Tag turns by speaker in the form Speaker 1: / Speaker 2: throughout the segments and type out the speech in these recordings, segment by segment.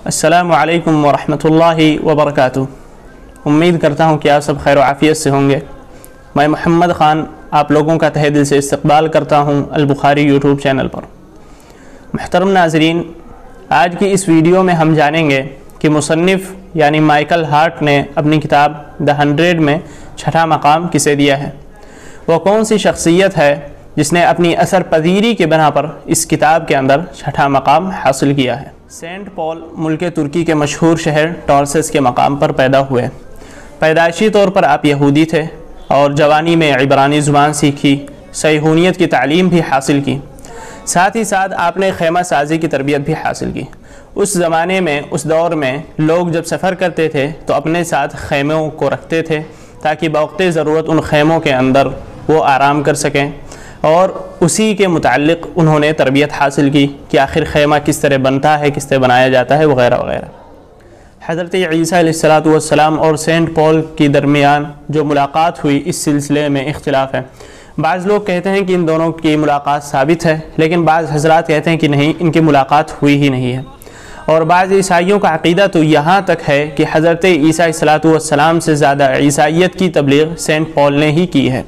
Speaker 1: अस्सलामु अलैकुम वरहमतुल्लाहि वबरकातुह। उम्मीद करता हूँ कि आप सब खैर आफ़ियत से होंगे। मैं मोहम्मद ख़ान आप लोगों का तहे दिल से इस्तक़बाल करता हूँ अल बुखारी यूट्यूब चैनल पर। मुहतरम नाज़रीन, आज की इस वीडियो में हम जानेंगे कि मुसन्निफ़ यानी माइकल हार्ट ने अपनी किताब द 100 में छठा मकाम किसे दिया है। वो कौन सी शख्सियत है जिसने अपनी असर पजीरी के बना पर इस किताब के अंदर छठा मकाम हासिल किया है। सेंट पॉल मुल्क तुर्की के मशहूर शहर टॉर्सेस के मकाम पर पैदा हुए। पैदाइशी तौर पर आप यहूदी थे और जवानी में इब्रानी ज़ुबान सीखी, सहीहूनियत की तालीम भी हासिल की। साथ ही साथ आपने खैमा साजी की तरबियत भी हासिल की। उस ज़माने में, उस दौर में लोग जब सफ़र करते थे तो अपने साथ खैमों को रखते थे ताकि बवक़्ते ज़रूरत उन खैमों के अंदर वो आराम कर सकें, और उसी के मुताल्लिक़ उन्होंने तरबियत हासिल की कि आखिर खैमा किस तरह बनता है, किस तरह बनाया जाता है, वग़ैरह वग़ैरह। हज़रत ईसा अलैहिस्सलातु वस्सलाम और सेंट पॉल के दरमियान जो मुलाकात हुई, इस सिलसिले में इख्तिलाफ़ है। बाज़ लोग कहते हैं कि इन दोनों की मुलाकात साबित है, लेकिन बाज़ हज़रात कहते हैं कि नहीं, इनकी मुलाकात हुई ही नहीं है। और बाज़ ईसाइयों का अक़ीदा तो यहाँ तक है कि हज़रत ईसा अलैहिस्सलातु वस्सलाम से ज़्यादा ईसाइयत की तबलीग सेंट पॉल ने ही की है।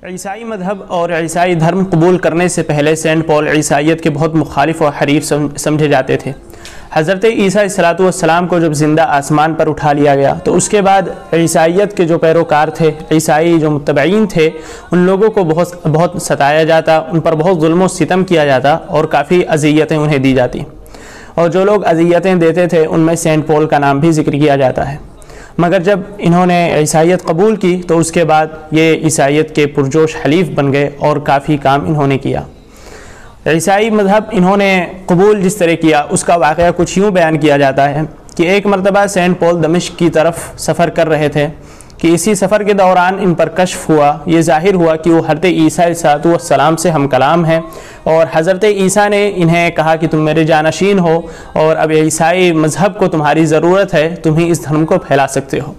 Speaker 1: ईसाई मज़हब और ईसाई धर्म कबूल करने से पहले सेंट पॉल ईसाइयत के बहुत मुखालिफ और हरीफ समझे जाते थे। हज़रत ईसा अलैहिस्सलातु वस्सलाम को जब ज़िंदा आसमान पर उठा लिया गया तो उसके बाद ईसाइयत के जो पैरोकार थे, ईसाई जो मुत्तबईन थे, उन लोगों को बहुत सताया जाता, उन पर बहुत जुल्म व सितम किया जाता और काफ़ी अज़ियतें उन्हें दी जाती। और जो लोग अज़ियतें देते थे उनमें सेंट पॉल का नाम भी ज़िक्र किया जाता है। मगर जब इन्होंने ईसाइयत कबूल की तो उसके बाद ये ईसाइयत के पुरजोश हलीफ बन गए और काफ़ी काम इन्होंने किया। ईसाई मज़हब इन्होंने कबूल जिस तरह किया उसका वाक़या कुछ यूँ बयान किया जाता है कि एक मरतबा सेंट पॉल दमिश्क की तरफ सफ़र कर रहे थे कि इसी सफ़र के दौरान इन पर कश्फ हुआ, ये ज़ाहिर हुआ कि वो हज़रत ईसा अलैहिस्सलातु वस्सलाम से हम कलाम हैं, और हज़रत ईसा ने इन्हें कहा कि तुम मेरे जानशीन हो और अब ईसाई मज़हब को तुम्हारी ज़रूरत है, तुम ही इस धर्म को फैला सकते हो।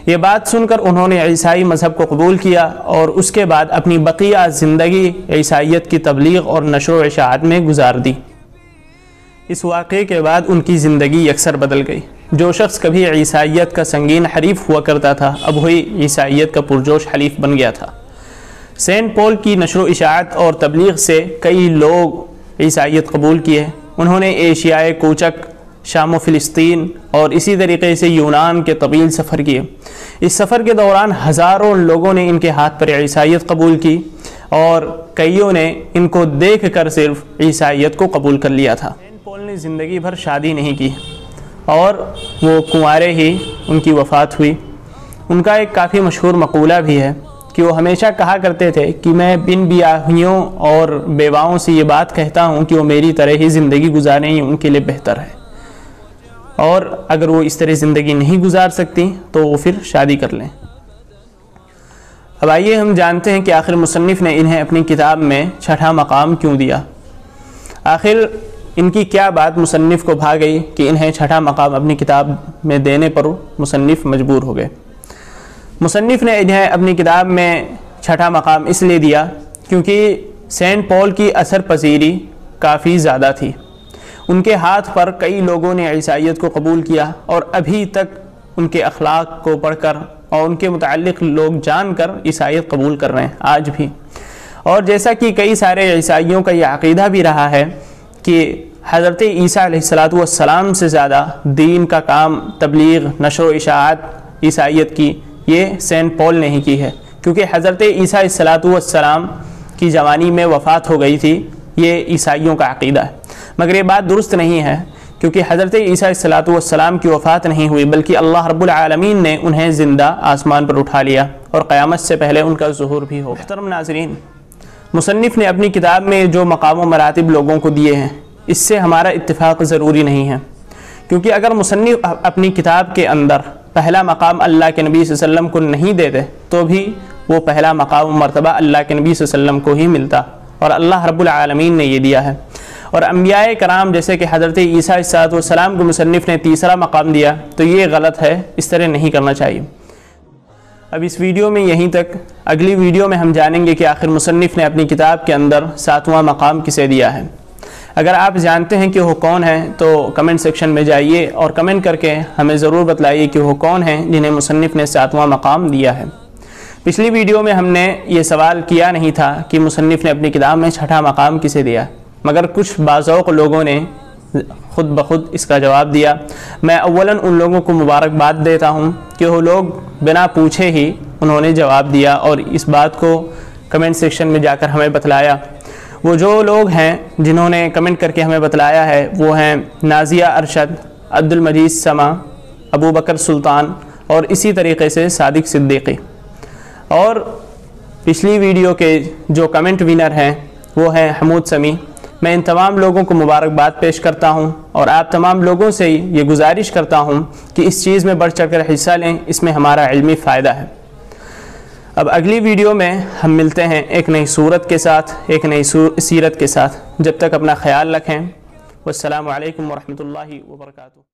Speaker 1: ये बात सुनकर उन्होंने ईसाई मज़हब को कबूल किया और उसके बाद अपनी बकिया ज़िंदगी ईसाइयत की तबलीग और नशर व इशाअत में गुजार दी। इस वाक़े के बाद उनकी ज़िंदगी अक्सर बदल गई। जो शख्स कभी ईसाइयत का संगीन हरीफ हुआ करता था, अब वही ईसाइयत का पुरजोश हलीफ बन गया था। सेंट पॉल की नशर व इशाअत और तबलीग से कई लोग ईसाइयत कबूल किए। उन्होंने एशियाए कोचक, शाम व फ़िलिस्तीन और इसी तरीके से यूनान के तवील सफ़र किए। इस सफ़र के दौरान हज़ारों लोगों ने इनके हाथ पर ईसाइयत कबूल की और कईयों ने इनको देख कर सिर्फ ईसाइयत को कबूल कर लिया था। सेंट पॉल ने ज़िंदगी भर शादी नहीं की और वो कुंवारे ही उनकी वफ़ात हुई। उनका एक काफ़ी मशहूर मक़ूला भी है कि वो हमेशा कहा करते थे कि मैं बिन बियाहियों और बेवाओं से ये बात कहता हूँ कि वो मेरी तरह ही ज़िंदगी गुजारें, ये उनके लिए बेहतर है, और अगर वो इस तरह ज़िंदगी नहीं गुजार सकती तो वो फिर शादी कर लें। अब आइए हम जानते हैं कि आखिर मुसन्निफ़ ने इन्हें अपनी किताब में छठा मकाम क्यों दिया। आखिर इनकी क्या बात मुसन्निफ़ को भा गई कि इन्हें छठा मकाम अपनी किताब में देने पर मुसन्निफ़ मजबूर हो गए। मुसन्निफ़ ने इन्हें अपनी किताब में छठा मकाम इसलिए दिया क्योंकि सेंट पॉल की असर पजीरी काफ़ी ज़्यादा थी। उनके हाथ पर कई लोगों ने ईसाइयत को कबूल किया और अभी तक उनके अखलाक को पढ़कर और उनके मुताल्लिक़ लोग जानकर ईसाइयत कबूल कर रहे हैं आज भी। और जैसा कि कई सारे ईसाइयों का यह अक़ीदा भी रहा है कि हज़रत ईसा अलैहिस्सलातु वस्सलाम से ज़्यादा दीन का काम, तबलीग, नशर व इशाअत ईसाइयत की ये सेंट पॉल ने ही की है, क्योंकि हज़रत ईसा अलैहिस्सलातु वस्सलाम की जवानी में वफ़ात हो गई थी। ये ईसाइयों का अक़ीदा है, मगर ये बात दुरुस्त नहीं है, क्योंकि हज़रत ईसा अलैहिस्सलातु वस्सलाम की वफ़ात नहीं हुई बल्कि अल्लाह रब्बुल आलमीन ने उन्हें ज़िंदा आसमान पर उठा लिया और क़यामत से पहले उनका ज़ुहूर भी हो। मुहतरम नाज़रीन, मुसन्निफ़ ने अपनी किताब में जो मकाम व मरातिब लोगों को दिए हैं, इससे हमारा इत्तिफ़ाक़ ज़रूरी नहीं है, क्योंकि अगर मुसन्निफ़ अपनी किताब के अंदर पहला मकाम अल्लाह के नबी सल्लल्लाहु अलैहि वसल्लम को नहीं देते तो भी वो पहला मकाम मर्तबा अल्लाह के नबी सल्लल्लाहु अलैहि वसल्लम को ही मिलता, और अल्लाह रब्बुल आलमीन ने ये दिया है। और अंबियाए कराम जैसे कि हज़रत ईसा अलैहिस्सलाम को मुसन्निफ़ ने तीसरा मकाम दिया, तो ये गलत है, इस तरह नहीं करना चाहिए। अब इस वीडियो में यहीं तक। अगली वीडियो में हम जानेंगे कि आखिर मुसन्निफ़ ने अपनी किताब के अंदर 7वां मकाम किसे दिया है। اگر آپ جانتے ہیں کہ وہ کون ہیں تو کمنٹ سیکشن میں جائیے اور کمنٹ کر کے ہمیں ضرور بتلائیے کہ وہ کون ہیں جنہیں مصنف نے 7واں مقام دیا ہے۔ پچھلی ویڈیو میں ہم نے یہ سوال کیا نہیں تھا کہ مصنف نے اپنی کتاب میں 6واں مقام کسے دیا، مگر کچھ باذوق لوگوں نے خود بخود اس کا جواب دیا۔ میں اولاً ان لوگوں کو مبارکباد دیتا ہوں کہ وہ لوگ بنا پوچھے ہی انہوں نے جواب دیا اور اس بات کو کمنٹ سیکشن میں جا کر ہمیں بتلایا۔ وہ جو لوگ ہیں جنہوں نے کمنٹ کر کے ہمیں بتلایا ہے وہ ہیں نازیہ ارشد، عبدالمجید سما، ابو بکر سلطان اور اسی طریقے سے صادق صدیقی۔ اور پچھلی ویڈیو کے جو کمنٹ ونر ہیں وہ ہیں حمود سمی۔ میں ان تمام لوگوں کو مبارکباد پیش کرتا ہوں اور آپ تمام لوگوں سے یہ گزارش کرتا ہوں کہ اس چیز میں بڑھ چڑھ کر حصہ لیں، اس میں ہمارا علمی فائدہ ہے۔ اب اگلی ویڈیو میں ہم ملتے ہیں ایک نئی صورت کے ساتھ، ایک نئی سیرت کے ساتھ۔ جب تک اپنا خیال رکھیں۔ والسلام علیکم ورحمۃ اللہ وبرکاتہ۔